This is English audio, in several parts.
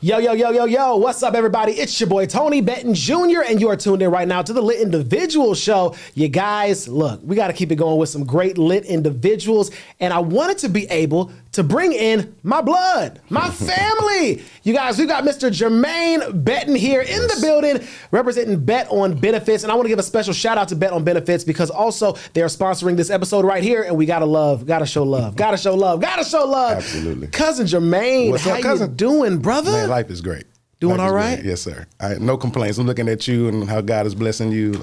Yo, yo, yo, yo, yo, what's up, everybody? It's your boy, Tony Betton Jr., and you are tuned in right now to the Lit Individual Show. You guys, look, we got to keep it going with some great lit individuals, and I wanted to be able to bring in my blood, my family. You guys, we've got Mr. Jermaine Betton here in the building, representing Bett-On Benefits, and I want to give a special shout out to Bett-On Benefits because also they're sponsoring this episode right here, and we got to show love. Absolutely. Cousin Jermaine, What's how up, cousin? you doing, brother? Man, life is great. Doing Life is all right? great. Yes, sir. No complaints. I'm looking at you and how God is blessing you.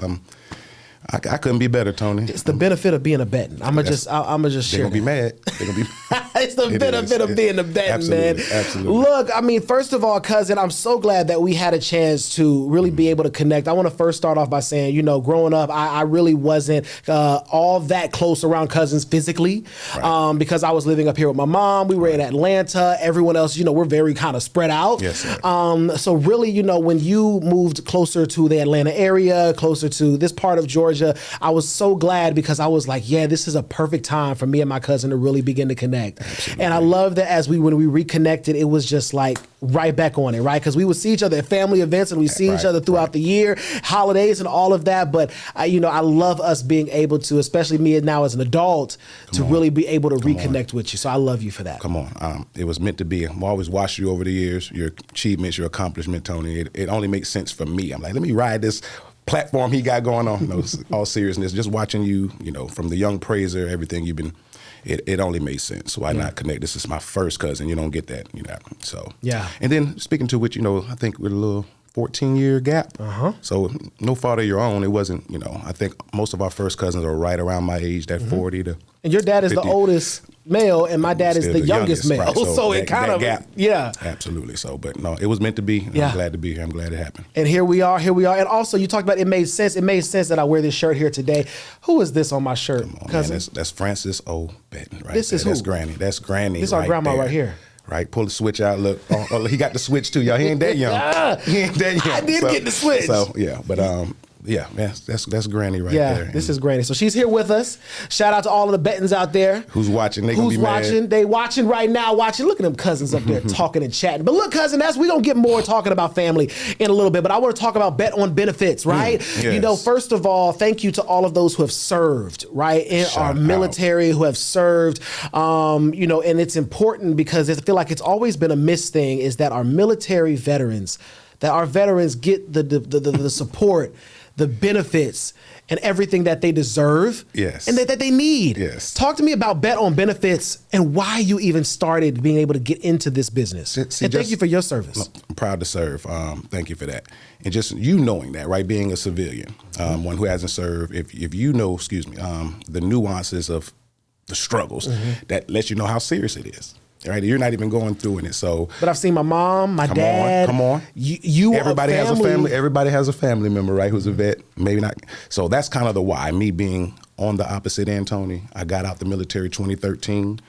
I couldn't be better, Tony. It's the benefit of being a Betton. I'm gonna just share. They're gonna be mad. They're gonna be. It's the benefit of being a Betton, man. Absolutely. Look, I mean, first of all, cousin, I'm so glad that we had a chance to really be able to connect. I want to first start off by saying, you know, growing up, I really wasn't all that close around cousins physically, right. Because I was living up here with my mom. We were in Atlanta. Everyone else, you know, we're very kind of spread out. Yes, sir. So really, you know, when you moved closer to the Atlanta area, closer to this part of Georgia, I was so glad because I was like, yeah, this is a perfect time for me and my cousin to really begin to connect. Absolutely. And I love that when we reconnected, it was just like right back on it, right? Because we would see each other at family events and we see each other throughout the year, holidays and all of that. But I love us being able to, especially me now as an adult, really be able to reconnect with you. So I love you for that. Come on. It was meant to be. I've always watched you over the years, your achievements, your accomplishment, Tony. It only makes sense for me. I'm like, let me ride this platform he got going on. No, all seriousness, just watching you, you know, from the young praiser, everything you've been, it only made sense. Why not connect? This is my first cousin. You don't get that, you know. So yeah. And then speaking to which, you know, I think with a little 14-year gap. So no fault of your own. It wasn't, you know, I think most of our first cousins are right around my age, that 40 to. And your dad is 50. The oldest male, and my dad is the youngest male. Right. So it kind of gap. Yeah. Absolutely. So, but no, it was meant to be. Yeah. I'm glad to be here. I'm glad it happened. And here we are. And also, you talked about it made sense. It made sense that I wear this shirt here today. Who is this on my shirt? Come on, man. That's Francis O. Betton, right? This is who? That's Granny. That's Granny. This is our grandma there. Right here. Right, pull the switch out. Look, he got the switch too, y'all. He ain't that young. He ain't that young. I did get the switch. So yeah, but yeah, that's Granny right there. Yeah, this is Granny. So she's here with us. Shout out to all of the Bettons out there. Who's watching? Who's watching? Mad. They watching right now. Watching. Look at them cousins up there talking and chatting. But look, cousin, we're gonna get more talking about family in a little bit. But I want to talk about Bett-On Benefits, right? Yes. You know, first of all, thank you to all of those who have served, right, in our military, who have served. You know, and it's important because I feel like it's always been a missed thing is that our military veterans, get the support, the benefits, and everything that they deserve, yes, and that they need. Yes. Talk to me about Bett-On Benefits and why you even started being able to get into this business. And thank you for your service. I'm proud to serve. Thank you for that. And just you knowing that, right, being a civilian, one who hasn't served, if you know, the nuances of the struggles, that lets you know how serious it is. Right, you're not even going through it. So, but I've seen my mom, my dad. Come on. Everybody has a family. Everybody has a family member, right? Who's a vet. Maybe not. So that's kind of the why. Me being on the opposite end, Tony. I got out the military 2013.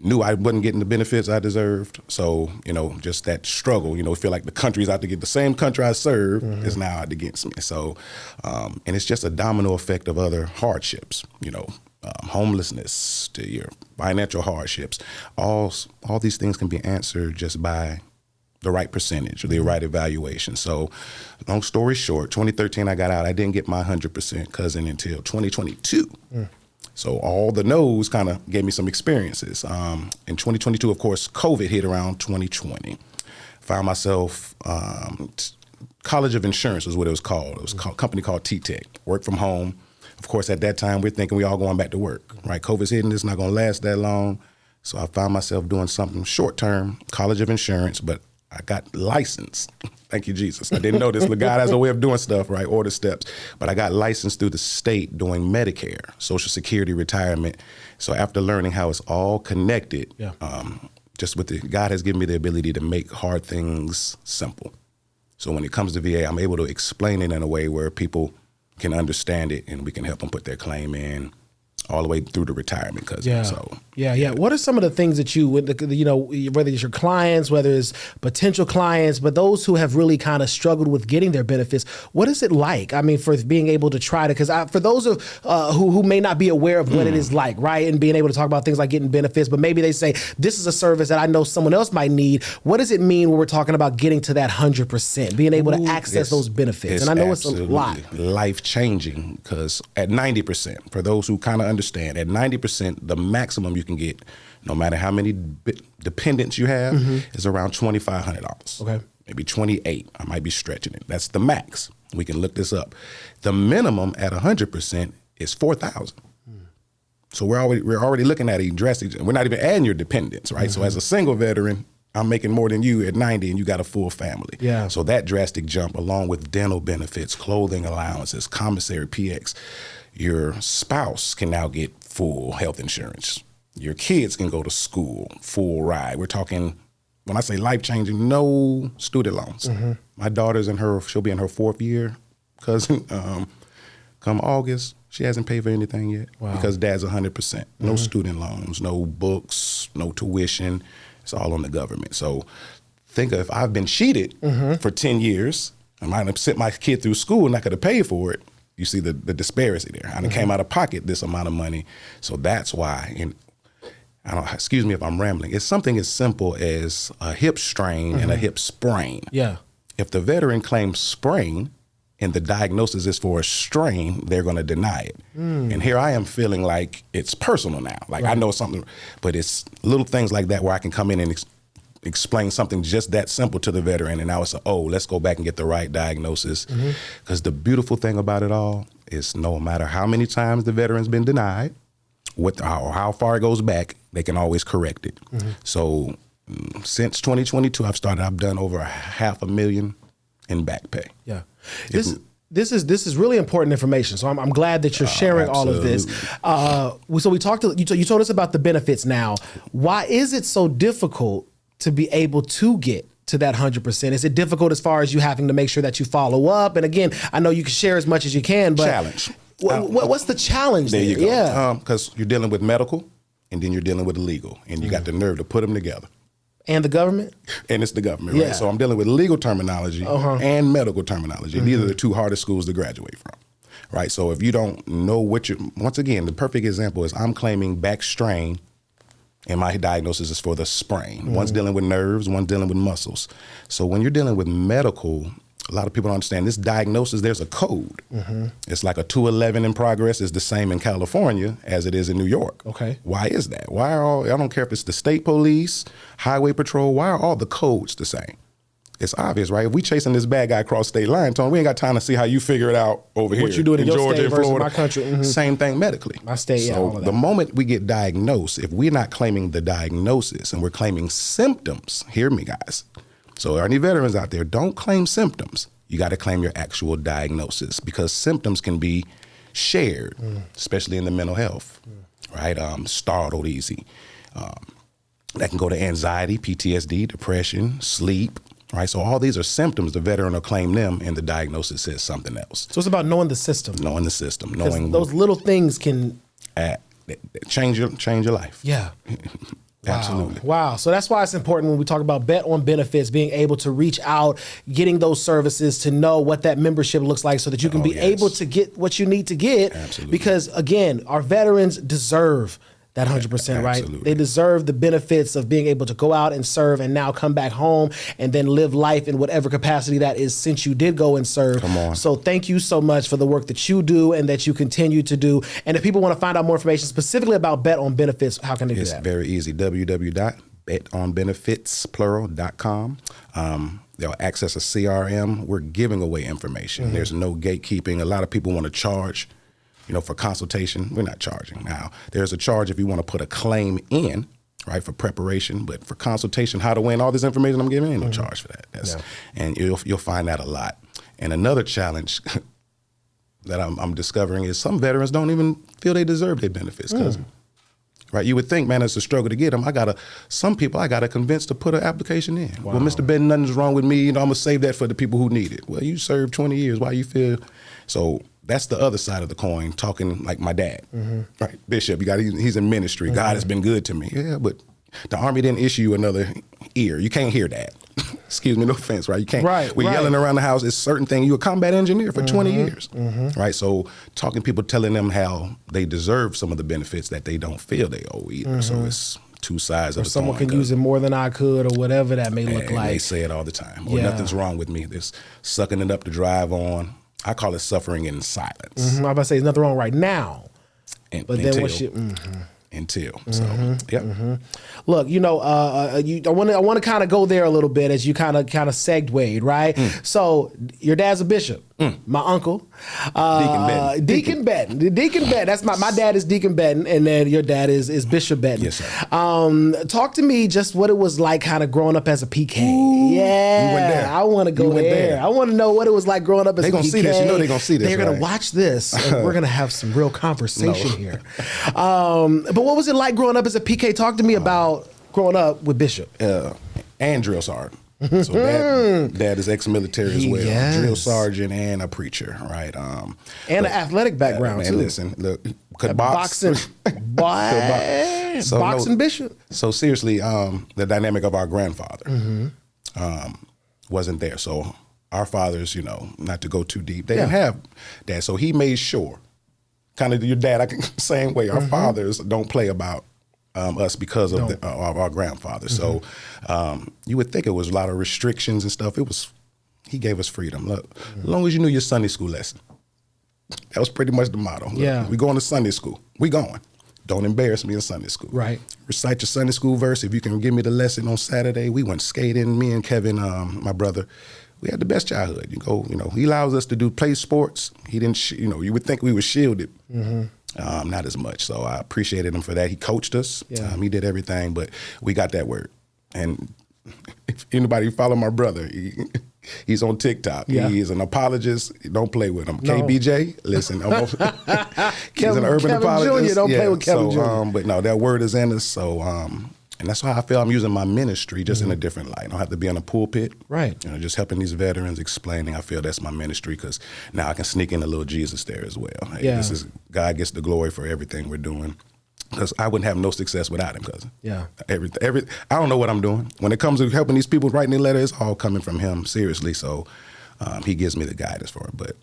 Knew I wasn't getting the benefits I deserved. So, you know, just that struggle. You know, feel like the country's out to get the same country I served is now out against me. So, and it's just a domino effect of other hardships. You know. Homelessness to your financial hardships, all these things can be answered just by the right percentage or the right evaluation. So long story short, 2013 I got out. I didn't get my 100% cousin until 2022. So all the no's kind of gave me some experiences. In 2022, of course, COVID hit around 2020. Found myself, College of Insurance was what it was called. It was a company called T-Tech, work from home. Of course, at that time, we're thinking we all going back to work, right? COVID's hitting, it's not going to last that long. So I found myself doing something short-term, College of Insurance, but I got licensed. Thank you, Jesus. I didn't know this, but God has a way of doing stuff, right? Order steps. But I got licensed through the state doing Medicare, Social Security, retirement. So after learning how it's all connected, just with God has given me the ability to make hard things simple. So when it comes to VA, I'm able to explain it in a way where people can understand it and we can help them put their claim in all the way through to retirement, cousin. Yeah. So yeah. What are some of the things that you, whether it's your clients, whether it's potential clients, but those who have really kind of struggled with getting their benefits, what is it like? I mean, for being able to try to, because for those of who may not be aware of what it is like, right, and being able to talk about things like getting benefits, but maybe they say, this is a service that I know someone else might need. What does it mean when we're talking about getting to that 100%, being able to access those benefits? And I know it's a lot. Life-changing, because at 90%, for those who kind of understand, at 90%, the maximum you can get, no matter how many dependents you have, is around $2,500. Okay. Maybe 28. I might be stretching it. That's the max. We can look this up. The minimum at 100% is $4,000. So we're already looking at a drastic. We're not even adding your dependents, right? So as a single veteran, I'm making more than you at 90, and you got a full family. Yeah. So that drastic jump, along with dental benefits, clothing allowances, commissary PX, your spouse can now get full health insurance. Your kids can go to school, full ride. We're talking, when I say life-changing, no student loans. My daughter's she'll be in her 4th year, cousin. Come August, she hasn't paid for anything yet because dad's 100%. No student loans, no books, no tuition. It's all on the government. So think of if I've been cheated for 10 years, I might have sent my kid through school and I could have paid for it. You see the disparity there. I came out of pocket this amount of money. So that's why, and excuse me if I'm rambling, it's something as simple as a hip strain and a hip sprain. Yeah. If the veteran claims sprain and the diagnosis is for a strain, they're going to deny it. And here I am feeling like it's personal now. Like I know something, but it's little things like that where I can come in and explain something just that simple to the veteran. And now it's let's go back and get the right diagnosis. Because the beautiful thing about it all is no matter how many times the veteran's been denied, how far it goes back, they can always correct it. So since 2022, I've done over $500,000 in back pay. Yeah. This is really important information. So I'm glad that you're sharing all of this. So we you told us about the benefits now. Why is it so difficult to be able to get to that 100%? Is it difficult as far as you having to make sure that you follow up? And again, I know you can share as much as you can, but challenge. What's the challenge there? You go. Yeah. Because you're dealing with medical and then you're dealing with legal, and you got the nerve to put them together. And the government? And it's the government, right? So I'm dealing with legal terminology and medical terminology. These are the two hardest schools to graduate from, right? So if you don't know once again, the perfect example is I'm claiming back strain, and my diagnosis is for the sprain. One's dealing with nerves, one's dealing with muscles. So when you're dealing with medical, a lot of people don't understand this diagnosis, there's a code. It's like a 211 in progress is the same in California as it is in New York. Okay. Why is that? I don't care if it's the state police, highway patrol, why are all the codes the same? It's obvious, right? If we chasing this bad guy across state line, Tony, we ain't got time to see how you figure it out over here. What you doing in your Georgia state and versus Florida. my country. Same thing medically. My state, all of that. The moment we get diagnosed, if we're not claiming the diagnosis and we're claiming symptoms, hear me, guys. So any veterans out there, don't claim symptoms. You got to claim your actual diagnosis, because symptoms can be shared, especially in the mental health, right? Startled easy. That can go to anxiety, PTSD, depression, sleep, right? So all these are symptoms. The veteran will claim them, and the diagnosis says something else. So it's about knowing the system. Knowing the system. Knowing those little things can change your life. Yeah. Absolutely. Wow. So that's why it's important when we talk about Bett-On Benefits, being able to reach out, getting those services, to know what that membership looks like so that you can be able to get what you need to get. Absolutely. Because again, our veterans deserve that 100%, right? Absolutely. They deserve the benefits of being able to go out and serve and now come back home and then live life in whatever capacity that is since you did go and serve. Come on. So thank you so much for the work that you do and that you continue to do. And if people want to find out more information specifically about Bett-On Benefits, how can they do that? It's very easy. www.bettonbenefits.com. They'll access a CRM. We're giving away information. There's no gatekeeping. A lot of people want to charge, for consultation. We're not charging. Now, there's a charge if you want to put a claim in, right, for preparation, but for consultation, how to win, all this information I'm giving, ain't no charge for that. And you'll find that a lot. And another challenge that I'm discovering is some veterans don't even feel they deserve their benefits, because right, you would think, man, it's a struggle to get them. Some people I got to convince to put an application in. Wow. Well, Mr. Betton, nothing's wrong with me. I'm going to save that for the people who need it. Well, you served 20 years. Why you feel? So that's the other side of the coin, talking like my dad, right? Bishop, he's in ministry. God has been good to me. Yeah, but the Army didn't issue you another ear. You can't hear that. Excuse me, no offense, right? You can't. We're yelling around the house. It's certain thing. You're a combat engineer for 20 years, right? So talking people, telling them how they deserve some of the benefits that they don't feel they owe either. So it's two sides of the someone coin. Can use it more than I could, or whatever that may look like. They say it all the time. Or nothing's wrong with me. This sucking it up to drive on. I call it suffering in silence. I'm about to say there's nothing wrong right now. But then once you... So, Look, you know, I want to kind of go there a little bit as you kind of segued, right? So your dad's a bishop, my uncle, Deacon Betton. That's my dad is Deacon Betton, and then your dad is Bishop Betton. Yes, sir. Talk to me just what it was like, kind of growing up as a PK. Yeah, you went there. I want to go there. I want to know what it was like growing up as a PK. They're gonna see this. You know they're gonna see this. They're gonna watch this, and we're gonna have some real conversation here. But what was it like growing up as a PK? Talk to me about growing up with Bishop. And drill sergeant. So dad is ex-military as well. Drill sergeant and a preacher, right? And an athletic background too. Listen, look, could boxing. Boxing Bishop. So seriously, the dynamic of our grandfather wasn't there. So our fathers, you know, not to go too deep, they didn't have dad. So he made sure, kind of your dad, same way. Our fathers don't play about us because of our grandfather. So you would think it was a lot of restrictions and stuff. He gave us freedom. Look, as long as you knew your Sunday school lesson, that was pretty much the motto. Look, we going to Sunday school. We going. Don't embarrass me in Sunday school. Right. Recite your Sunday school verse. If you can give me the lesson on Saturday, we went skating. Me and Kevin, my brother, we had the best childhood. He allows us to play sports. He didn't, you would think we were shielded. Not as much. So I appreciated him for that. He coached us. He did everything, but we got that word. And if anybody follow my brother, he's on TikTok. He is an apologist. Don't play with him. No. KBJ, listen. He's an urban apologist. Jr. Don't play with Kevin Jr. But no, that word is in us. So, and that's why I feel I'm using my ministry just in a different light. I don't have to be in a pulpit. Right. Just helping these veterans, explaining. I feel that's my ministry because now I can sneak in a little Jesus there as well. Hey, God gets the glory for everything we're doing. Because I wouldn't have no success without him, cousin. Yeah. I don't know what I'm doing. When it comes to helping these people writing their letters, it's all coming from him, seriously. So he gives me the guidance for it. But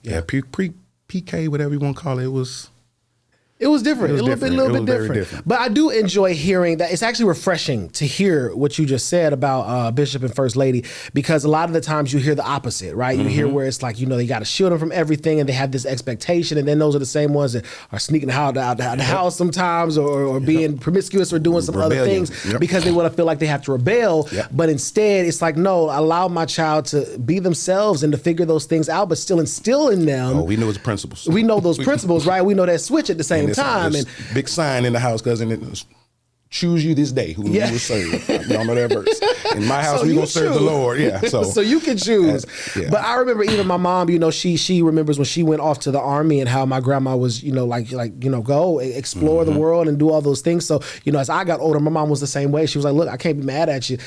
PK, whatever you want to call it, it was different. A little bit different. But I do enjoy hearing that. It's actually refreshing to hear what you just said about Bishop and First Lady, because a lot of the times you hear the opposite, right? You hear where it's like, they got to shield them from everything and they have this expectation. And then those are the same ones that are sneaking out the house sometimes or being promiscuous or doing some other things because they want to feel like they have to rebel. But instead, it's like, no, allow my child to be themselves and to figure those things out, but still instill in them. Oh, we know those principles. We know those principles, right? We know that switch at the same time. And big sign in the house, cousin. It was, choose you this day who you will serve. Y'all know that verse. In my house, we gonna serve the Lord. Yeah. So you can choose. But I remember even my mom, she remembers when she went off to the Army and how my grandma was, go explore the world and do all those things. So, as I got older, my mom was the same way. She was like, look, I can't be mad at you,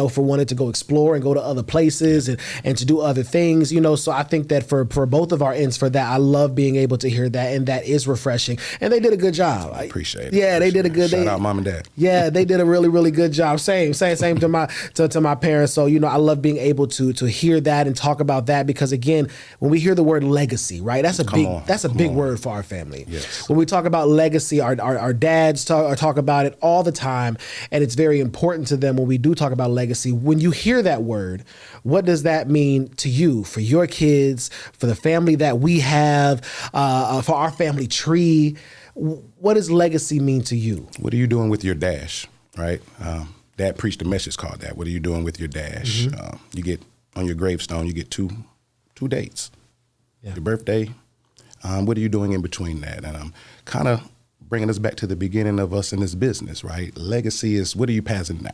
for wanting to go explore and go to other places and to do other things, So I think that for both of our ends for that, I love being able to hear that, and that is refreshing. And they did a good job. I appreciate it. Yeah, they did a good. Shout out mom and dad. Yeah, they did a really, really good job. Same to my parents. So, I love being able to hear that and talk about that, because again, when we hear the word legacy, right? That's a big word for our family. Yes. When we talk about legacy, our dads talk about it all the time, and it's very important to them when we do talk about legacy. When you hear that word, what does that mean to you, for your kids, for the family that we have, for our family tree? What does legacy mean to you? What are you doing with your dash, right? Dad preached a message called that. What are you doing with your dash? You get, on your gravestone, you get two dates. Your birthday. What are you doing in between that? And I'm kind of bringing us back to the beginning of us in this business, right? Legacy is, what are you passing down?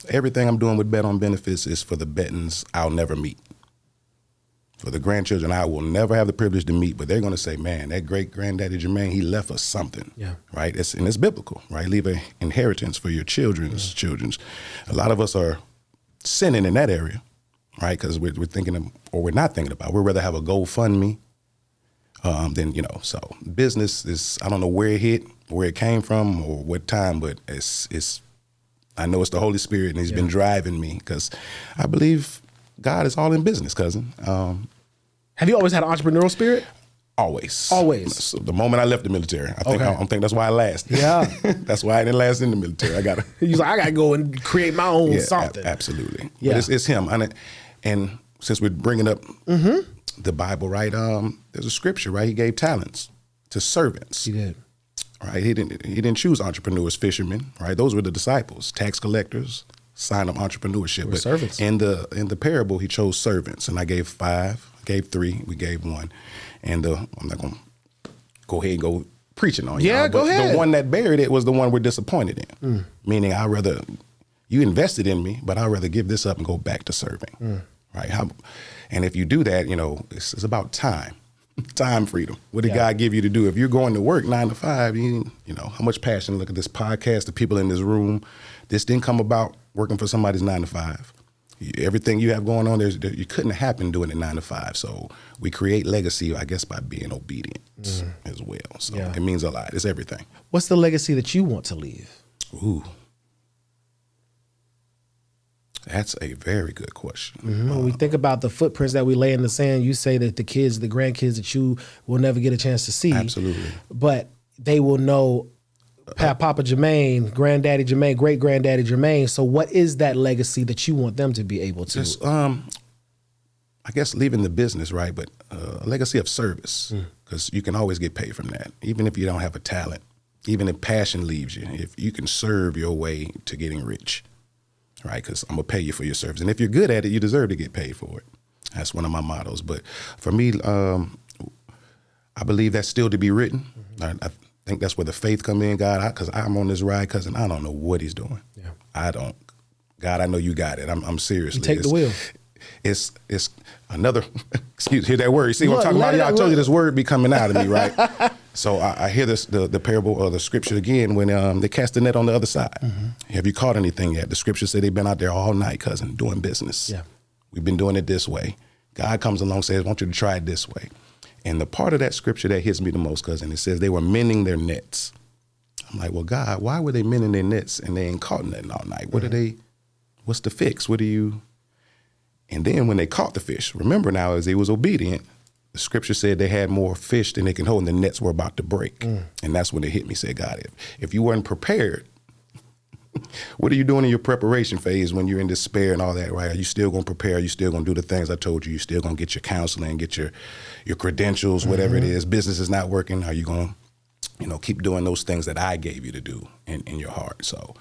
Everything I'm doing with Bett-On Benefits is for the Bettons I'll never meet. For the grandchildren I will never have the privilege to meet, but they're going to say, man, that great-granddaddy Jermaine, he left us something, right? It's biblical, right? Leave an inheritance for your children's children's. A lot of us are sinning in that area, right? Because we're thinking of, or we're not thinking about, we'd rather have a GoFundMe Then, so business is, I don't know where it hit, where it came from or what time, but it's I know it's the Holy Spirit and he's been driving me because I believe God is all in business, cousin. Have you always had an entrepreneurial spirit? Always. So the moment I left the military, I think that's why I lasted. Yeah. That's why I didn't last in the military. I gotta go and create my own something. Absolutely. Yeah. But it's him. And since we're bringing up the Bible, right? There's a scripture, right? He gave talents to servants. He did. Right? He didn't choose entrepreneurs, fishermen, right? Those were the disciples, tax collectors, sign of entrepreneurship. But servants. In the parable, he chose servants, and I gave 5, gave 3, we gave 1. And I'm not gonna go ahead and go preaching on you. Yeah, go ahead. The one that buried it was the one we're disappointed in. Meaning you invested in me, but I'd rather give this up and go back to serving. Right? And if you do that, it's about time. Time freedom. What did God give you to do? If you're going to work 9 to 5, how much passion. Look at this podcast, the people in this room. This didn't come about working for somebody's 9 to 5. Everything you have going on, you couldn't have happened doing it 9 to 5. So we create legacy, I guess, by being obedient as well. So it means a lot. It's everything. What's the legacy that you want to leave? Ooh. That's a very good question. When we think about the footprints that we lay in the sand, you say that the grandkids that you will never get a chance to see. Absolutely. But they will know Papa Jermaine, Granddaddy Jermaine, Great Granddaddy Jermaine. So what is that legacy that you want them to be able to? Just, I guess leaving the business, right? But a legacy of service, because you can always get paid from that. Even if you don't have a talent, even if passion leaves you, if you can serve your way to getting rich. Right, because I'm going to pay you for your service. And if you're good at it, you deserve to get paid for it. That's one of my mottos. But for me, I believe that's still to be written. I think that's where the faith come in, God, because I'm on this ride, cousin. I don't know what he's doing. Yeah. I don't. God, I know you got it. I'm serious. You take the wheel. It's another, hear that word. You see what I'm talking about? I told you this word be coming out of me, right? So I hear this, the parable or the scripture again when they cast the net on the other side. Have you caught anything yet? The scripture said they've been out there all night, cousin, doing business. Yeah. We've been doing it this way. God comes along and says, I want you to try it this way. And the part of that scripture that hits me the most, cousin, it says they were mending their nets. I'm like, well, God, why were they mending their nets and they ain't caught nothing all night? What's the fix? And then when they caught the fish, remember now, as he was obedient, the scripture said they had more fish than they can hold and the nets were about to break. And that's when it hit me, said, God, if you weren't prepared, what are you doing in your preparation phase when you're in despair and all that, right? Are you still going to prepare? Are you still going to do the things I told you? You still going to get your counseling, get your credentials, whatever it is. Business is not working. Are you going to, keep doing those things that I gave you to do in your heart? So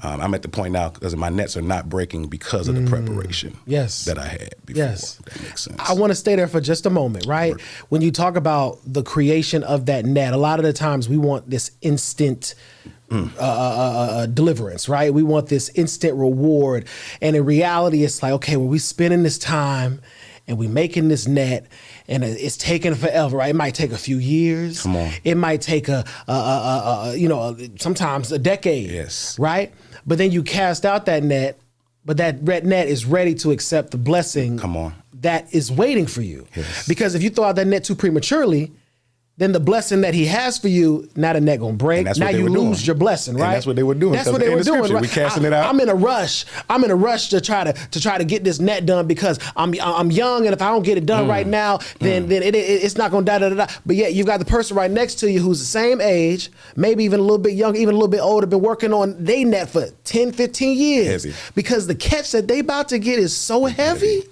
I'm at the point now because my nets are not breaking because of the preparation that I had before. Yes. That makes sense. I want to stay there for just a moment, right? When you talk about the creation of that net, a lot of the times we want this instant deliverance, right? We want this instant reward. And in reality, it's like, okay, well, we spending this time and we making this net and it's taking forever, right? It might take a few years. Come on. It might take sometimes a decade. Yes. Right? But then you cast out that net, but that red net is ready to accept the blessing. Come on. That is waiting for you. Yes. Because if you throw out that net too prematurely, then the blessing that he has for you, now the net gonna break. Now you lose your blessing, right? And that's what they were doing. That's what they were doing. Right? We casting it out. I'm in a rush. I'm in a rush to try to get this net done because I'm young, and if I don't get it done right now, then it's not gonna da. But yet you've got the person right next to you who's the same age, maybe even a little bit younger, even a little bit older, been working on their net for 10, 15 years. Heavy. Because the catch that they about to get is so heavy.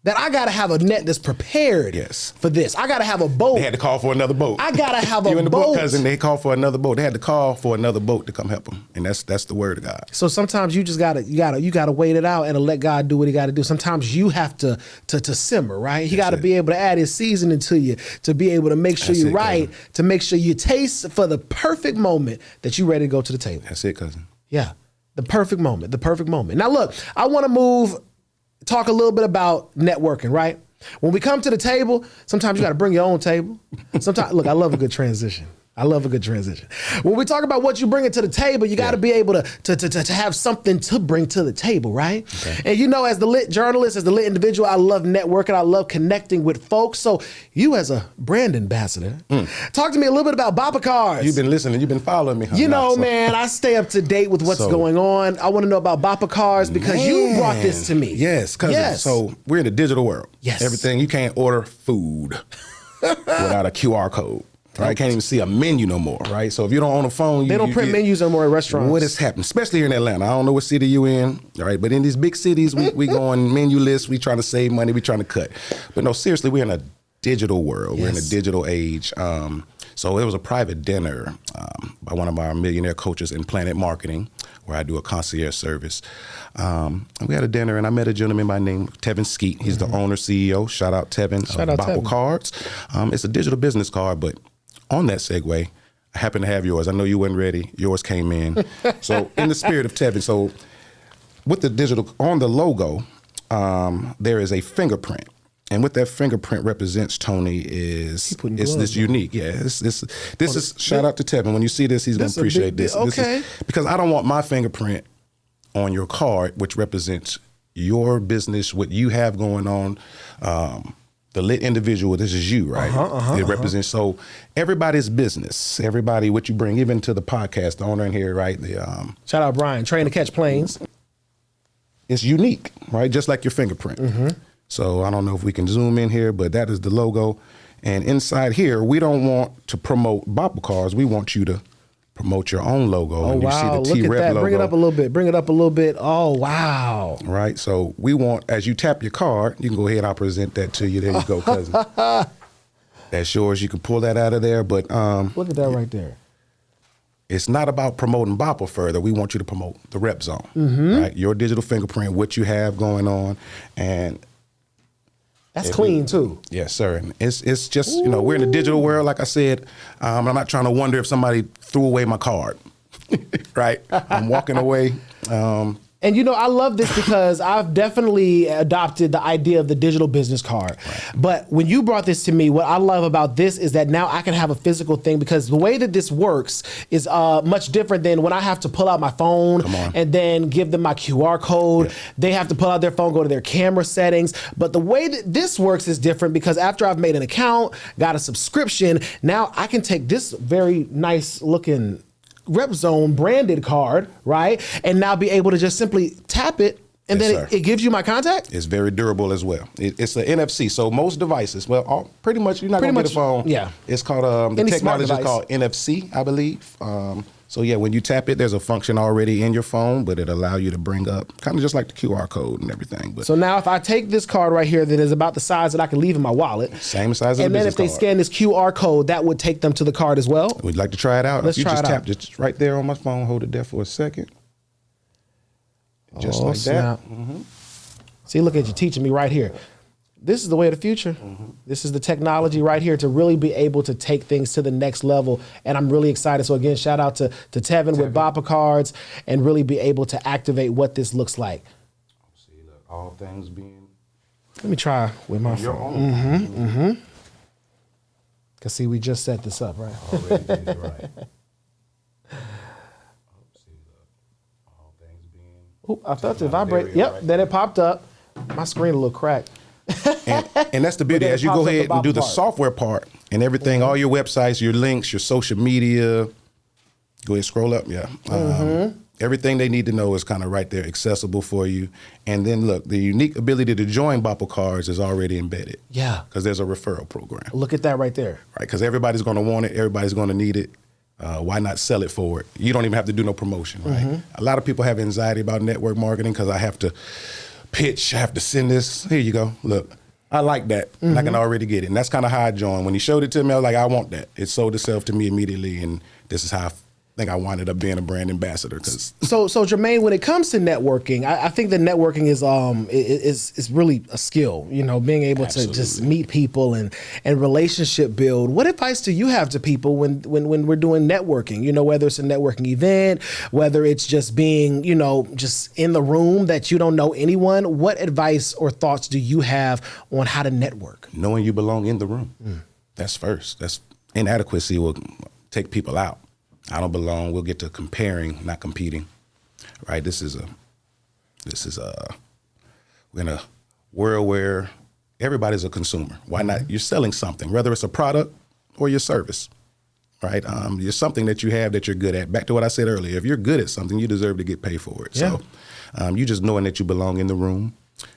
That I gotta have a net that's prepared for this. I gotta have a boat. They had to call for another boat. I gotta have a boat. You in the book, cousin, they called for another boat. They had to call for another boat to come help them. And that's the word of God. So sometimes you just gotta wait it out and let God do what he gotta do. Sometimes you have to simmer, right? He gotta be able to add his seasoning to you to be able to make sure you're right, to make sure you taste for the perfect moment that you're ready to go to the table. That's it, cousin. Yeah. The perfect moment. Now look, I wanna talk a little bit about networking, right? When we come to the table, sometimes you got to bring your own table. Sometimes, look, I love a good transition. I love a good transition. When we talk about what you bring to the table, you got to be able to have something to bring to the table, right? Okay. And you know, as the lit journalist, as the lit individual, I love networking. I love connecting with folks. So you as a brand ambassador, talk to me a little bit about Bopper Cars. You've been listening. You've been following me. You know, man, I stay up to date with what's going on. I want to know about Bopper Cars because you brought this to me. Yes, cousin. So we're in the digital world. Yes. Everything. You can't order food without a QR code. Right, can't even see a menu no more. Right, so if you don't own a phone, they don't print menus anymore at restaurants. What is happening, especially here in Atlanta? I don't know what city you in. All right, but in these big cities, we go on menu lists. We trying to save money. We trying to cut. But no, seriously, we're in a digital world. Yes. We're in a digital age. So it was a private dinner by one of our millionaire coaches in Planet Marketing, where I do a concierge service. And we had a dinner, and I met a gentleman by name Tevin Skeet. He's the owner, CEO. Shout out Tevin. Shout out Bopper Tevin. Cards. It's a digital business card, but on that segue, I happen to have yours. I know you weren't ready. Yours came in. So in the spirit of Tevin, so with the digital, on the logo, there is a fingerprint. And what that fingerprint represents, Tony, is it's this unique. Yeah, this is shout out to Tevin. When you see this, he's going to appreciate this. Okay. Because I don't want my fingerprint on your card, which represents your business, what you have going on. The lit individual, this is you, right? It represents, so everybody's business, everybody, what you bring, even to the podcast, the owner in here, right? Shout out Brian, train to catch planes. It's unique, right? Just like your fingerprint. So I don't know if we can zoom in here, but that is the logo. And inside here, we don't want to promote Bopper Cars. We want you to promote your own logo. Oh, and you wow. see the Look at that. logo. Bring it up a little bit. Bring it up a little bit. Oh, wow. Right. So we want, as you tap your card, you can go ahead. I'll present that to you. There you go, cousin. That's yours. You can pull that out of there. But look at that right there. It's not about promoting Bopper further. We want you to promote the rep zone, right? Your digital fingerprint, what you have going on. And that's clean too. Yes, sir. And it's just, you know, we're in the digital world, like I said. I'm not trying to wonder if somebody threw away my card, right? I'm walking away. And you know, I love this because I've definitely adopted the idea of the digital business card. Right. But when you brought this to me, what I love about this is that now I can have a physical thing, because the way that this works is much different than when I have to pull out my phone and then give them my QR code. Yeah. They have to pull out their phone, go to their camera settings. But the way that this works is different, because after I've made an account, got a subscription, now I can take this very nice looking Rep Zone branded card, right? And now be able to just simply tap it, and then it gives you my contact? It's very durable as well. It's an NFC, so most devices, well, pretty much you're not going to get a phone. Yeah. It's called, the technology is called NFC, I believe. So yeah, when you tap it, there's a function already in your phone, but it allow you to bring up, kind of just like the QR code and everything. But so now if I take this card right here that is about the size that I can leave in my wallet. Same size as and then if they scan this QR code, that would take them to the card as well? We'd like to try it out. Let's try it out. If you just tap it right there on my phone, hold it there for a second. Just like that. See, look at you teaching me right here. This is the way of the future. This is the technology right here to really be able to take things to the next level. And I'm really excited. So again, shout out to Tevin with Bopper Cards, and really be able to activate what this looks like. See, look, all things being. Let me try with my phone. Because see, we just set this up, right? Already did it right. See, look, all things being. Oop, I felt it vibrate. Yep, right, then it popped up. My screen a little cracked. and that's the beauty. As you go ahead and do the software part and everything, all your websites, your links, your social media, go ahead, scroll up. Yeah. Everything they need to know is kind of right there, accessible for you. And then look, the unique ability to join Bopper Cards is already embedded. Yeah. Because there's a referral program. Look at that right there. Right. Because everybody's going to want it. Everybody's going to need it. Why not sell it forward? You don't even have to do no promotion, right? A lot of people have anxiety about network marketing because I have to pitch, I have to send this. Here you go. Look, I like that. And I can already get it. And that's kind of how I joined. When he showed it to me, I was like, I want that. It sold itself to me immediately. And this is how I think I wound up being a brand ambassador. So Jermaine, when it comes to networking, I think that networking is really a skill. You know, being able to just meet people and relationship build. What advice do you have to people when we're doing networking? You know, whether it's a networking event, whether it's just being, you know, just in the room that you don't know anyone. What advice or thoughts do you have on how to network? Knowing you belong in the room. That's first. That's inadequacy will take people out. I don't belong. We'll get to comparing, not competing, right? We're in a world where everybody's a consumer. Why not? You're selling something, whether it's a product or your service, right? You're something that you have that you're good at. Back to what I said earlier, if you're good at something, you deserve to get paid for it. Yeah. So you just knowing that you belong in the room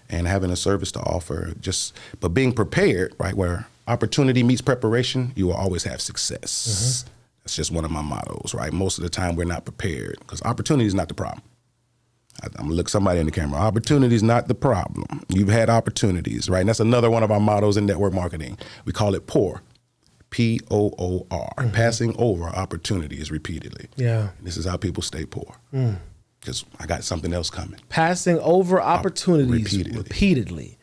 and having a service to offer, but being prepared, right, where opportunity meets preparation, you will always have success. That's just one of my mottos, right? Most of the time we're not prepared because opportunity is not the problem. I'm going to look somebody in the camera. Opportunity is not the problem. You've had opportunities, right? And that's another one of our mottos in network marketing. We call it POOR, P-O-O-R, passing over opportunities repeatedly. Yeah. And this is how people stay poor because I got something else coming. Passing over opportunities repeatedly.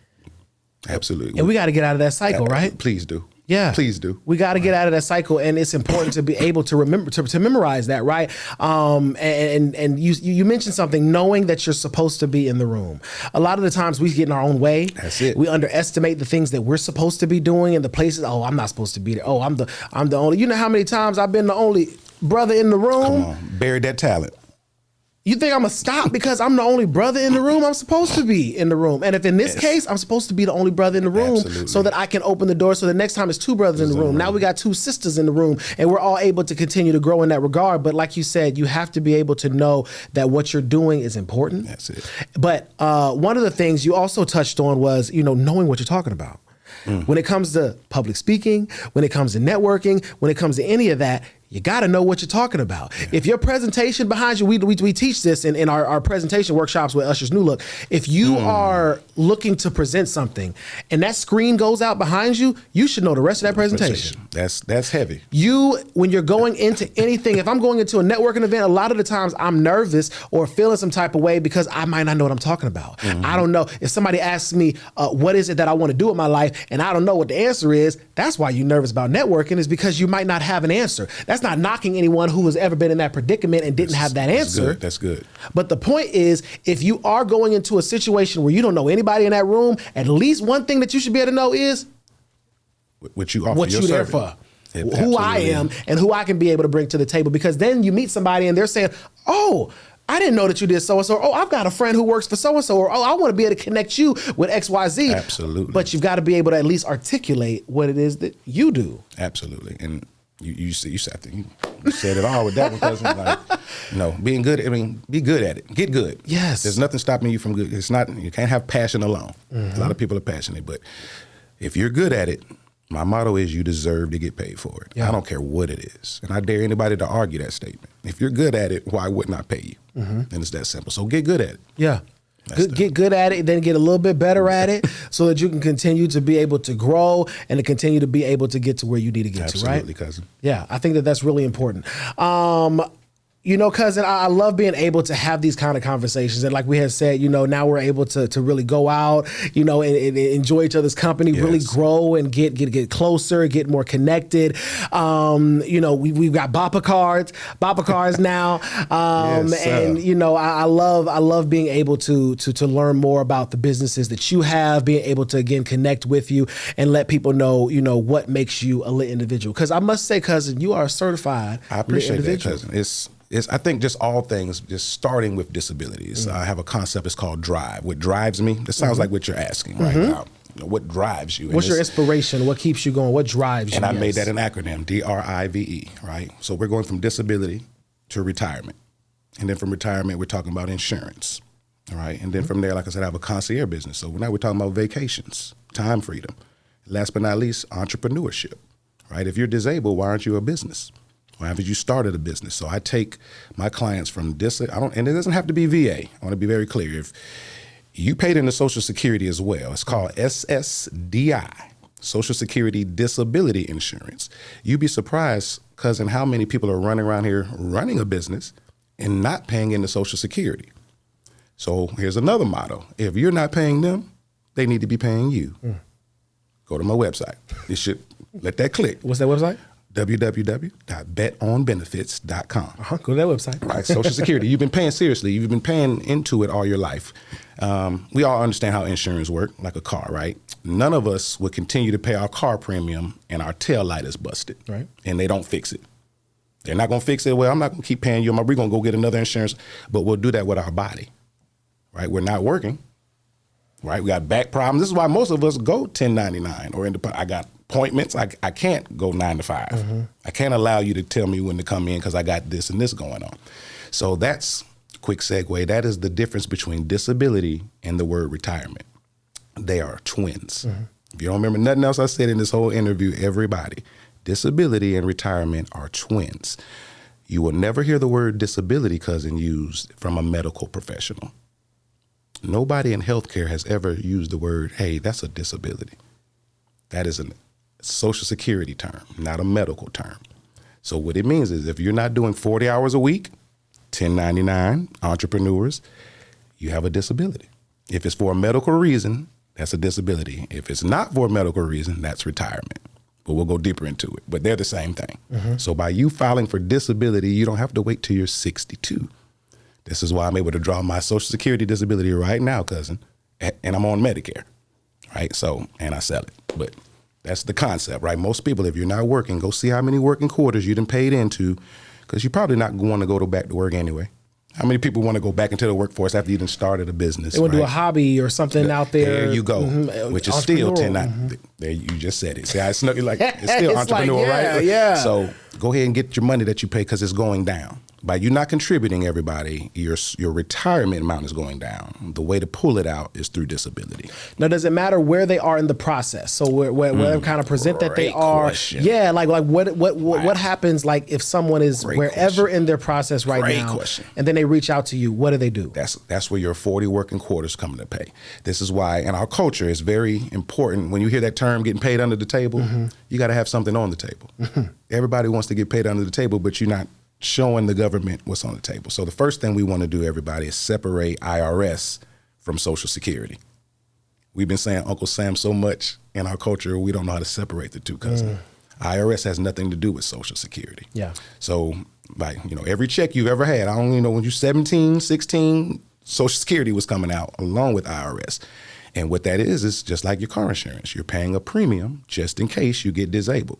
Absolutely. And we got to get out of that cycle, right? Please do. Yeah, please do. We got to get out of that cycle, and it's important to be able to remember to memorize that, right? And you mentioned something, knowing that you're supposed to be in the room. A lot of the times we get in our own way. That's it. We underestimate the things that we're supposed to be doing and the places. Oh, I'm not supposed to be there. Oh, I'm the only. You know how many times I've been the only brother in the room? Come on, bury that talent. You think I'm going to stop because I'm the only brother in the room? I'm supposed to be in the room. And if in this case, I'm supposed to be the only brother in the room so that I can open the door so the next time it's two brothers in the room. Now we got two sisters in the room and we're all able to continue to grow in that regard. But like you said, you have to be able to know that what you're doing is important. That's it. But one of the things you also touched on was, knowing what you're talking about. When it comes to public speaking, when it comes to networking, when it comes to any of that, you got to know what you're talking about. Yeah. If your presentation behind you, we teach this in our presentation workshops with Usher's New Look. If you are looking to present something and that screen goes out behind you, you should know the rest of that presentation. That's heavy. When you're going into anything, if I'm going into a networking event, a lot of the times I'm nervous or feeling some type of way because I might not know what I'm talking about. I don't know. If somebody asks me, what is it that I want to do with my life? And I don't know what the answer is. That's why you're nervous about networking, is because you might not have an answer. That's not knocking anyone who has ever been in that predicament and didn't have that answer. That's good. But the point is, if you are going into a situation where you don't know anybody in that room, at least one thing that you should be able to know is what you offer, what you're there for, who I am, and who I can be able to bring to the table. Because then you meet somebody and they're saying, oh, I didn't know that you did so-and-so. Oh, I've got a friend who works for so-and-so. Or, oh, I want to be able to connect you with XYZ. Absolutely. But you've got to be able to at least articulate what it is that you do. Absolutely. And you said it all with that one, cousin. Being good. Be good at it. Get good. Yes. There's nothing stopping you from good. You can't have passion alone. A lot of people are passionate, but if you're good at it, my motto is you deserve to get paid for it. Yeah. I don't care what it is. And I dare anybody to argue that statement. If you're good at it, why wouldn't I pay you? And it's that simple. So get good at it. Yeah. Get good at it, then get a little bit better at it so that you can continue to be able to grow and to continue to be able to get to where you need to get to, right? Absolutely, cousin. Yeah, I think that's really important. Cousin, I love being able to have these kind of conversations. And like we had said, now we're able to really go out, and enjoy each other's company, really grow and get closer, get more connected. We've got Bapa cards now. I love being able to learn more about the businesses that you have, being able to, again, connect with you and let people know, what makes you a lit individual. Because I must say, cousin, you are a certified I appreciate lit individual. That, cousin. I think just all things, just starting with disabilities. I have a concept, it's called drive. What drives me, that sounds like what you're asking right now. What drives you? What's your inspiration? What keeps you going? What drives you? And I made that an acronym, DRIVE, right? So we're going from disability to retirement. And then from retirement, we're talking about insurance, all right? And then from there, like I said, I have a concierge business. So now we're talking about vacations, time freedom. Last but not least, entrepreneurship, right? If you're disabled, why aren't you a business? Why haven't you started a business? So I take my clients from and it doesn't have to be VA. I want to be very clear. If you paid into Social Security as well, it's called SSDI, Social Security Disability Insurance. You'd be surprised, cousin, how many people are running around here running a business and not paying into Social Security. So here's another motto. If you're not paying them, they need to be paying you. Go to my website. You should let that click. What's that website? www.bettonbenefits.com. Go to that website. Right, Social Security. You've been paying seriously. You've been paying into it all your life. We all understand how insurance works, like a car, right? None of us would continue to pay our car premium and our tail light is busted. Right. And they don't fix it. They're not going to fix it. Well, I'm not going to keep paying you. We're going to go get another insurance, but we'll do that with our body, right? We're not working, right? We got back problems. This is why most of us go 1099 or independent. I got appointments. I can't go 9 to 5. Mm-hmm. I can't allow you to tell me when to come in because I got this and this going on. So that's quick segue. That is the difference between disability and the word retirement. They are twins. Mm-hmm. If you don't remember nothing else I said in this whole interview, everybody, disability and retirement are twins. You will never hear the word disability, cousin, used from a medical professional. Nobody in healthcare has ever used the word, hey, that's a disability. That is a Social Security term, not a medical term. So what it means is if you're not doing 40 hours a week, 1099 entrepreneurs, you have a disability. If it's for a medical reason, that's a disability. If it's not for a medical reason, that's retirement. But we'll go deeper into it. But they're the same thing. Mm-hmm. So by you filing for disability, you don't have to wait till you're 62. This is why I'm able to draw my Social Security disability right now, cousin, and I'm on Medicare, right? So, and I sell it. But that's the concept, right? Most people, if you're not working, go see how many working quarters you done paid into, because you're probably not going to go back to work anyway. How many people want to go back into the workforce after you done started a business? They want to do a hobby or something out there. There you go, which is still 10. Mm-hmm. There you just said it. See, I snuck you like it's still it's entrepreneur, like, right? Yeah. So go ahead and get your money that you pay because it's going down. By you not contributing, everybody, your retirement amount is going down. The way to pull it out is through disability. Now, does it matter where they are in the process? So where kind of present that they are? Question. Yeah, like what happens like if someone is Great wherever question. in their process right Great now, question. and then they reach out to you? What do they do? That's where your 40 working quarters come into play. This is why in our culture it's very important when you hear that term getting paid under the table, you got to have something on the table. Everybody wants to get paid under the table, but you're not showing the government what's on the table. So the first thing we want to do, everybody, is separate IRS from Social Security. We've been saying Uncle Sam so much in our culture, we don't know how to separate the two, cousin. IRS has nothing to do with Social Security. Yeah. So, like, every check you've ever had, I don't even know when you're 17, 16, Social Security was coming out along with IRS. And what that is just like your car insurance. You're paying a premium just in case you get disabled.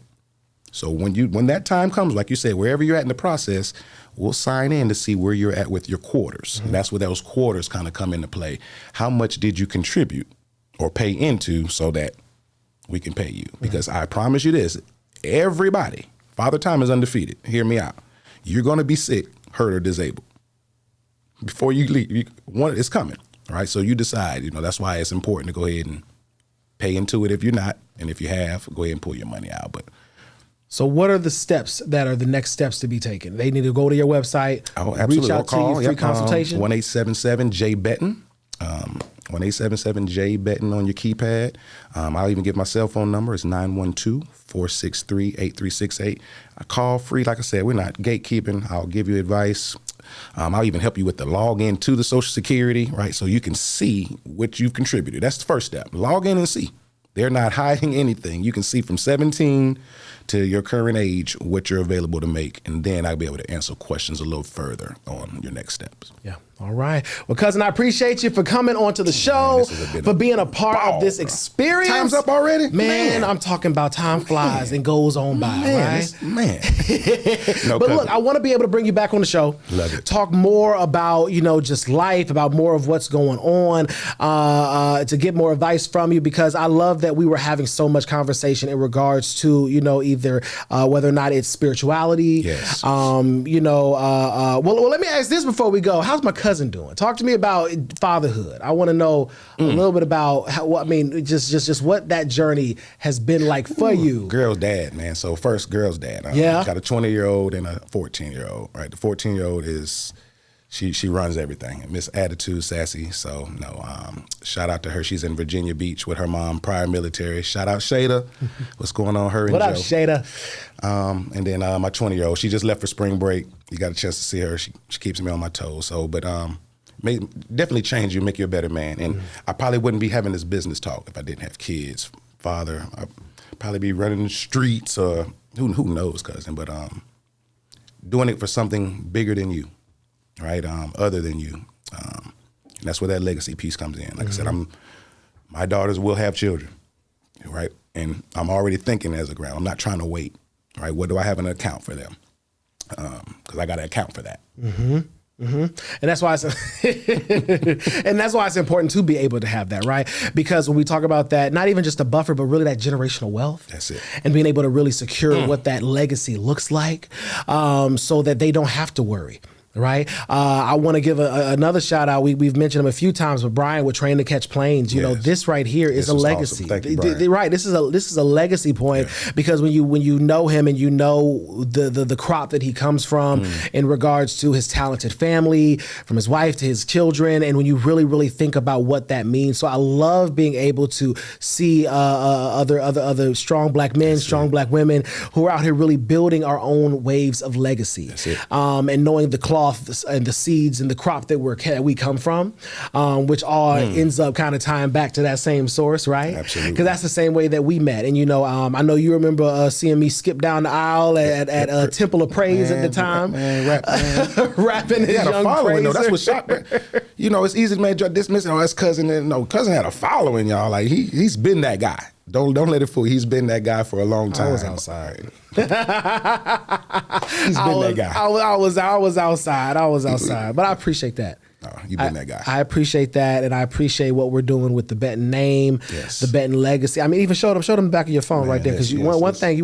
So when that time comes, like you said, wherever you're at in the process, we'll sign in to see where you're at with your quarters. And that's where those quarters kind of come into play. How much did you contribute or pay into so that we can pay you? Because I promise you this, everybody, Father Time is undefeated. Hear me out. You're going to be sick, hurt, or disabled. Before you leave, it's coming, right? So you decide, that's why it's important to go ahead and pay into it if you're not. And if you have, go ahead and pull your money out. But so what are the steps that are the next steps to be taken? They need to go to your website, reach out to you, free consultation. 1-877-J-Betton, 1-877-J-Betton on your keypad. I'll even give my cell phone number. It's 912-463-8368. I call free. Like I said, we're not gatekeeping. I'll give you advice. I'll even help you with the login to the Social Security, right? So you can see what you've contributed. That's the first step. Log in and see. They're not hiding anything. You can see from 17 to your current age what you're available to make, and then I'll be able to answer questions a little further on your next steps. Yeah. All right. Well, cousin, I appreciate you for coming onto the show, for being a part of this experience. Time's up already? Man, I'm talking about time flies and goes on by, right? Man. But look, I want to be able to bring you back on the show. Love it. Talk more about, just life, about more of what's going on, to get more advice from you, because I love that we were having so much conversation in regards to, either whether or not it's spirituality. Yes. Well, let me ask this before we go. How's my cousin doing? Talk to me about fatherhood. I want to know a little bit about just what that journey has been like for you. Girl's dad, man. So first, girl's dad. Got a 20-year-old and a 14-year-old. Right, the 14-year-old is she runs everything. Miss Attitude, sassy. So shout out to her. She's in Virginia Beach with her mom, prior military. Shout out Shada. What's going on? Her and what Joe. Up, Shada? And then my 20-year-old. She just left for spring break. You got a chance to see her. She keeps me on my toes. So, but definitely change you, make you a better man. And I probably wouldn't be having this business talk if I didn't have kids. Father, I'd probably be running the streets or who knows, cousin. But doing it for something bigger than you. Right, other than you, and that's where that legacy piece comes in. Like I said, my daughters will have children, right? And I'm already thinking as a ground. I'm not trying to wait, right? What do I have in an account for them? because I got to account for that. And that's why it's important to be able to have that, right? Because when we talk about that, not even just a buffer, but really that generational wealth. That's it. And being able to really secure what that legacy looks like, so that they don't have to worry. Right. I want to give another shout out. We've mentioned him a few times, but Brian with Train to Catch Planes. You know, this right here is a legacy. Awesome. Thank you, Brian. Right. This is a legacy point because when you know him and you know the crop that he comes from in regards to his talented family, from his wife to his children, and when you really think about what that means. So I love being able to see other strong black men, strong black women who are out here really building our own waves of legacy. That's it. And knowing the cloth and the seeds and the crop that we come from, which all ends up kind of tying back to that same source, right? Absolutely. Because that's the same way that we met. And I know you remember seeing me skip down the aisle at Temple of Praise at the time, rapping his young following. praiser. No, that's what shocked me. It's easy to dismiss. That's cousin. No, cousin had a following, y'all. Like he's been that guy. Don't let it fool you. He's been that guy for a long time. I was outside. He's been that guy. I was outside, but I appreciate that. No, you've been that guy. I appreciate that, and I appreciate what we're doing with the Betton name, the Betton legacy. I mean, even show them the back of your phone right there, because one thing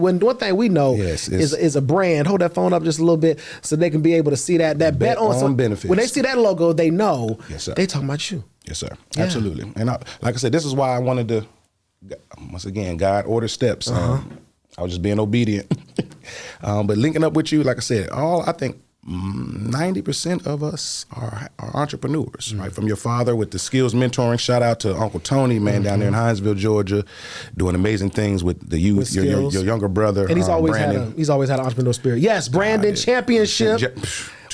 we know is a brand. Hold that phone up just a little bit so they can be able to see that Bett-On Benefits. When they see that logo, they know they talking about you. Yes, sir. Yeah. Absolutely. And like I said, this is why I wanted to. Once again, God ordered steps. I was just being obedient. But linking up with you, like I said, I think 90% of us are entrepreneurs, right? From your father with the skills mentoring. Shout out to Uncle Tony, man, down there in Hinesville, Georgia, doing amazing things with the youth. Your younger brother, and he's always Brandon. had an entrepreneurial spirit. Yes, Brandon, championship.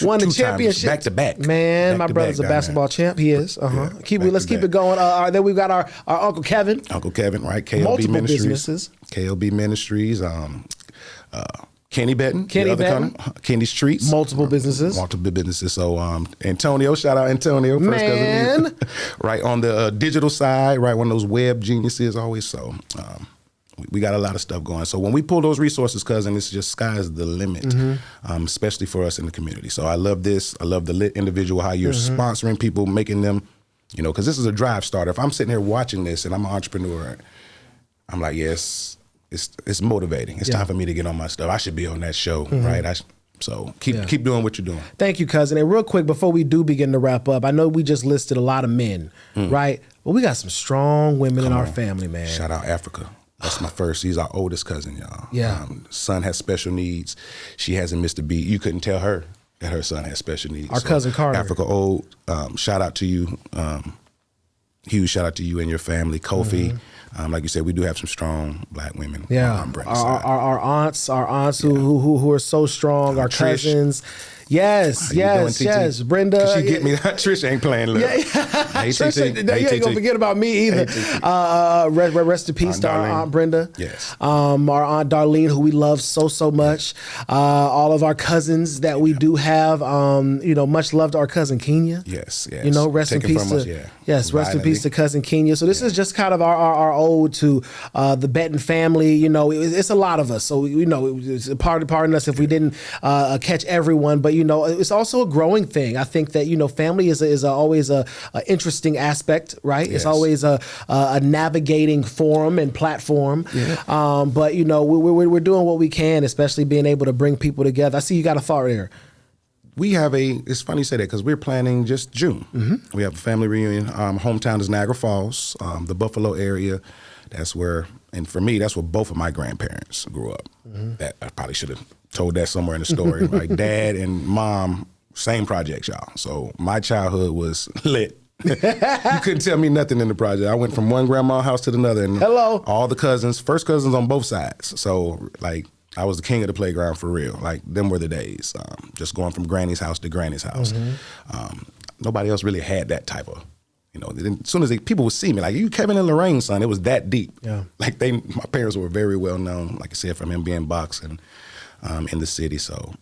Won the championship back to back. Man, my brother's a basketball champ. He is. Let's keep it going. Then we've got our Uncle Kevin. Uncle Kevin, right? KLB Multiple Ministries. Businesses. KLB Ministries. Kenny Betton. Kenny's Treats. Multiple businesses. So Antonio, shout out Antonio. First cousin. Right on the digital side, right? One of those web geniuses always. So we got a lot of stuff going. So when we pull those resources, cousin, it's just sky's the limit, especially for us in the community. So I love this. I love the lit individual, how you're sponsoring people, making them, because this is a drive starter. If I'm sitting here watching this and I'm an entrepreneur, I'm like, yes, it's motivating. It's time for me to get on my stuff. I should be on that show, right? So keep doing what you're doing. Thank you, cousin. And real quick, before we do begin to wrap up, I know we just listed a lot of men, right? But we got some strong women in our family, man. Shout out Africa. That's my first. He's our oldest cousin, y'all. Yeah. Son has special needs. She hasn't missed a beat. You couldn't tell her that her son has special needs. Our cousin Carter. Africa old. Shout out to you. Huge shout out to you and your family. Kofi. Like you said, we do have some strong black women. Yeah. Our aunts who are so strong. Our Trish. cousins. Yes. Brenda. Cause she get me. Trish ain't playing little. Yeah. Trish, you ain't gonna forget about me either. Rest in peace to our Aunt Brenda. Yes. Our Aunt Darlene, who we love so much. All of our cousins that we do have. Much love to our cousin Kenya. Yes. Rest in peace to rest in peace to cousin Kenya. So this is just kind of our ode to the Betton family. It's a lot of us. So it's pardon us if we didn't catch everyone, but it's also a growing thing. I think that family is always a interesting aspect, right? Yes. It's always a navigating forum and platform. Yeah. But we're doing what we can, especially being able to bring people together. I see you got a thought there. We have it's funny you say that because we're planning just June. We have a family reunion. Hometown is Niagara Falls, the Buffalo area. That's where, and for me, that's where both of my grandparents grew up. That I probably should have told that somewhere in the story. Like dad and mom, same projects, y'all. So my childhood was lit. You couldn't tell me nothing in the project. I went from one grandma's house to another, and all the first cousins on both sides. So like I was the king of the playground for real. Like them were the days. Just going from granny's house to granny's house. Nobody else really had that type of. As soon as people would see me, like, you Kevin and Lorraine's son, it was that deep. Yeah. Like my parents were very well known, like I said, from him being boxing in the city. So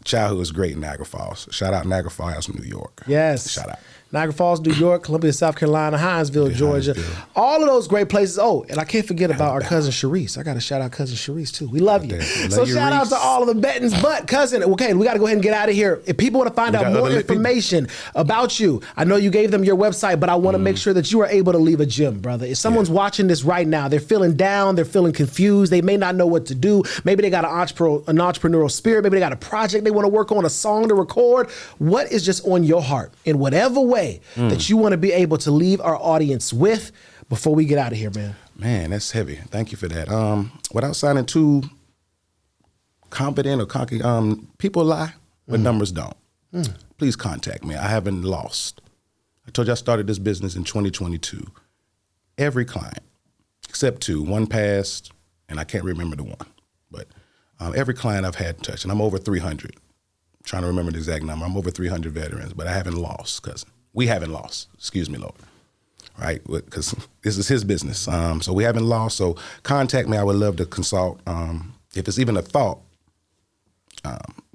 Childhood was great in Niagara Falls. Shout out Niagara Falls, New York. Yes. Shout out. Niagara Falls, New York, Columbia, South Carolina, Hinesville, Georgia. All of those great places. Oh, and I can't forget about our cousin Sharice. I got to shout out cousin Sharice too. We love you. So shout out to all of the Bettons. But cousin, okay, we got to go ahead and get out of here. If people want to find out more information about you, I know you gave them your website, but I want to make sure that you are able to leave a gem, brother. If someone's watching this right now, they're feeling down, they're feeling confused, they may not know what to do. Maybe they got an entrepreneurial spirit. Maybe they got a project they want to work on, a song to record. What is just on your heart in whatever way that you want to be able to leave our audience with before we get out of here, man? Man, that's heavy. Thank you for that. Without sounding too confident or cocky, people lie, but numbers don't. Please contact me. I haven't lost. I told you I started this business in 2022. Every client, except two, one passed, and I can't remember the one, but every client I've had touched, and I'm over 300. I'm trying to remember the exact number. I'm over 300 veterans, but I haven't lost, cousin. We haven't lost, excuse me, Lord, right? Because this is his business. So we haven't lost. So contact me. I would love to consult. If it's even a thought,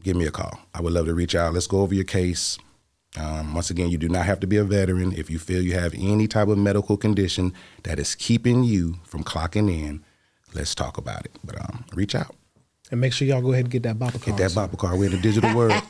give me a call. I would love to reach out. Let's go over your case. Once again, you do not have to be a veteran. If you feel you have any type of medical condition that is keeping you from clocking in, let's talk about it. But reach out. And make sure y'all go ahead and get that bopper card. Get that bopper card. We're in the digital world.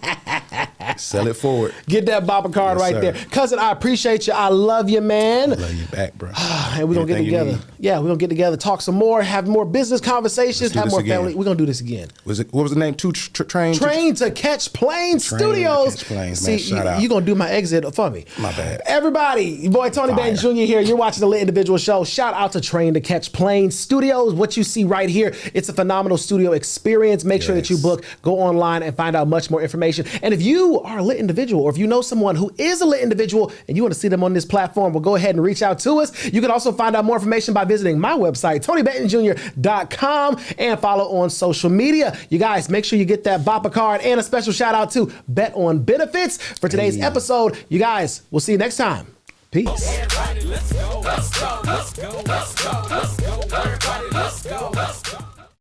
Sell it forward. Get that bopper card right there. Cousin, I appreciate you. I love you, man. I love you back, bro. And we're going to get together. Yeah, we're going to get together, talk some more, have more business conversations, have more family. We're going to do this again. What was the name? Train to Catch Planes Studios. Catch Planes, See, man. Shout out. You're going to do my exit for me. My bad. Everybody, your boy Tony Betton Jr. here. You're watching the Lit Individual Show. Shout out to Train to Catch Planes Studios. What you see right here, it's a phenomenal studio experience. Make sure that you book, go online and find out much more information. And if you are a lit individual, or if you know someone who is a lit individual and you want to see them on this platform, well, go ahead and reach out to us. You can also find out more information by visiting my website, TonyBettonJr.com, and follow on social media. You guys, make sure you get that bopper card, and a special shout out to Bett-On Benefits for today's episode. You guys, we'll see you next time. Peace. Everybody, let's go, let's go, let's go, let's go, let's go. Everybody, let's go, let's go.